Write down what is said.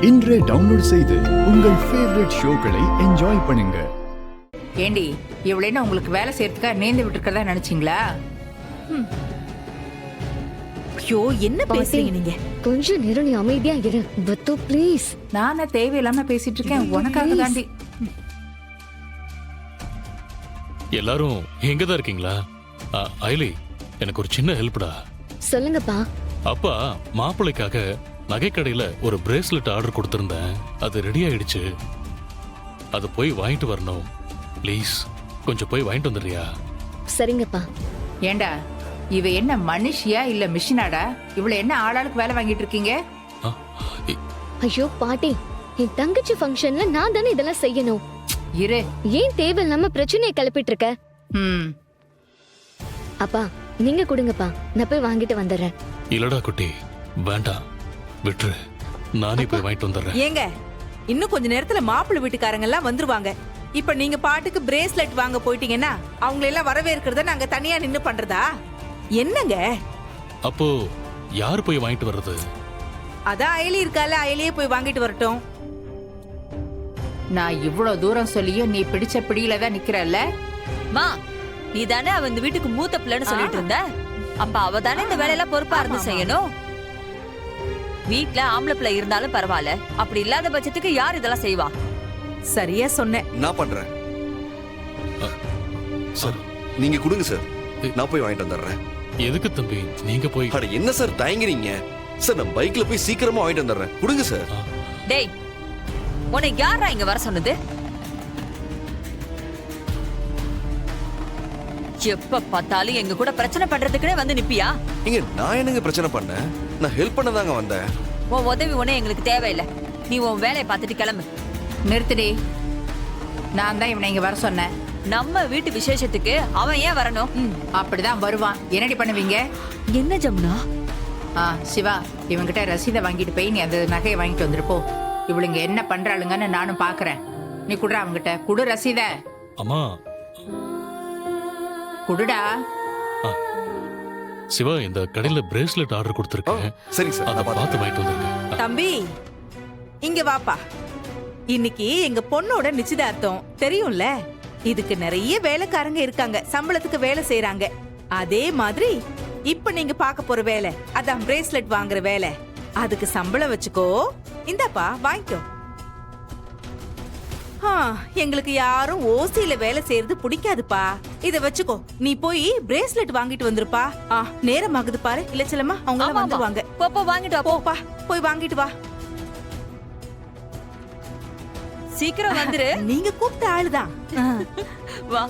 இன்றே டவுன்லோட் செய்து உங்கள் ஃபேவரட் ஷோக்களை என்ஜாய் பண்ணுங்க. ஏண்டி இவ்வளவு உங்களுக்கு வேலை செய்யறதுக்காக நேர்ந்து விட்டுருக்கதா நினைச்சீங்களா? ஐயோ என்ன பேசுறீங்க நீங்க? கொஞ்ச நேரம் நீ அமைதியா இரு பத்து ப்ளீஸ். நானே தேவையில்லாம பேசிட்டு இருக்கேன் உனக்காக தாண்டி. எல்லாரும் எங்கதான் இருக்கீங்களா? ஐலி, எனக்கு ஒரு சின்ன ஹெல்ப்டா. சொல்லுங்கப்பா. அப்பா மாப்பிள்ளைக்காக நகைக்கடையில ஒரு பிரேஸ்லெட் ஆர்டர் கொடுத்திருந்தேன். அது ரெடி ஆயிடுச்சு. அது போய் வாங்கிட்டு வரணும். ப்ளீஸ் கொஞ்சம் போய் வாங்கிட்டு வந்துடுறியா? சரிங்கப்பா. ஏண்டா இவ என்ன மனுஷியா இல்ல மிஷினாடா? இவ்வளவு என்ன ஆளாளுக்கு வேலை வாங்கிட்டு இருக்கீங்க? ஐயோ பாட்டி, என் தங்கச்சி ஃபங்க்ஷன்ல நான் தானே இதெல்லாம் செய்யணும். இரு. ஏன் தேவையில்லாம பிரச்சனையை கிளப்பிட்டு இருக்க? அப்பா நீங்க கொடுங்கப்பா, நான் போய் வாங்கிட்டு வந்துடுறேன். இல்லடா குட்டி, வேண்டாம், விட்டுரு, நானே போய் வாங்கிட்டு வந்துடுறேன். ஏங்க இன்னும் கொஞ்ச நேரத்துல மாப்பிள்ளை வீட்டுக்காரங்க எல்லாம் வந்துருவாங்க. இப்ப நீங்க பாட்டுக்கு பிரேஸ்லெட் வாங்க போயிட்டீங்கன்னா அவங்கள எல்லாம் வரவேற்கிறத நாங்க தனியா நின்னு பண்றதா என்னங்க? அப்போ யாரு போய் வாங்கிட்டு வர்றது? அதான் அயலி இருக்கால, அயலியே போய் வாங்கிட்டு வரட்டும். நான் இவ்வளவு தூரம் சொல்லியும் நீ பிடிச்ச பிடியில தான் நிக்கிறல்ல? மா, நீ தானே அவ இந்த வீட்டுக்கு மூத்த பிள்ளைன்னு சொல்லிட்டு இருந்த. அப்ப அவ தானே இந்த வேலையெல்லாம் பொறுப்பா இருந்து செய்யணும். வீட்ல ஆம்பளை பிள்ளை இருந்தாலும் பரவாயில்ல, அப்படி இல்லாத பட்சத்துக்கு யார் இதெல்லாம் செய்வா? சரியா சொன்னேன். நான் பண்றேன் சார். நீங்க கொடுங்க சார், நான் போய் வாங்கிட்டு வந்துடுறேன். எதுக்கு தம்பி நீங்க போய்? அட என்ன சார் தயங்குறீங்க? சார் நான் பைக்ல போய் சீக்கிரமா வாங்கிட்டு வந்துடுறேன். கொடுங்க சார். டேய், உன்னை யாரா இங்க வர சொன்னது? எப்ப பார்த்தாலும் எங்க கூட பிரச்சனை பண்றதுக்குனே வந்து நிப்பியா? இங்க நான் என்னங்க பிரச்சனை பண்ணேன்? நான் ஹெல்ப் பண்ணதாங்க வந்தேன். உன் உதவி உடனே எங்களுக்கு தேவையில்லை. நீ உன் வேலையை பார்த்துட்டு கிளம்பு. நிறுத்துடி. நான் தான் இவனை இங்க வர சொன்னேன். நம்ம வீட்டு விசேஷத்துக்கு அவன் ஏன் வரணும்? அப்படிதான் வருவான். என்னடி பண்ணுவீங்க? என்ன ஜமுனா? சிவா, இவங்கிட்ட ரசீதை வாங்கிட்டு போய் நீ அந்த நகையை வாங்கிட்டு வந்துருப்போ. இவளுங்க என்ன பண்றாளுங்கன்னு நானும் பாக்குறேன். நீ குடுற, அவங்கிட்ட குடு ரசீத. அம்மா குடுடா. சிவா, இந்த கடையில பிரேஸ்லெட் ஆர்டர் கொடுத்திருக்கேன். சரி சார், அதை பார்த்து வாங்கிட்டு வந்துருக்கேன். தம்பி இங்க வாப்பா. இன்னைக்கு எங்க பொண்ணோட நிச்சயதார்த்தம் தெரியும்ல. இதுக்கு நிறைய வேலைக்காரங்க இருக்காங்க, சம்பளத்துக்கு வேலை செய்யறாங்க. அதே மாதிரி இப்ப நீங்க பார்க்க போற வேலை, அதான் பிரேஸ்லெட் வாங்குற வேலை. அதுக்கு சம்பளம் வச்சுக்கோ. இந்தாப்பா வாங்கிக்கோ. எங்களுக்கு யாரும் ஓசியில வேலை செய்யறது பிடிக்காதுப்பா. இத வச்சுக்கோ, நீ போய் பிரேஸ்லெட் வாங்கிட்டு வந்துருப்பா. நேரம் ஆகுது பாரு. இல்ல செல்லம்மா, அவங்க வந்துருவாங்க. போப்போ வாங்கிட்டு வா. போப்பா, போய் வாங்கிட்டு வா. சீக்கிரம் வந்துரு. நீங்க கூப்பிட்ட ஆளுதான். வா.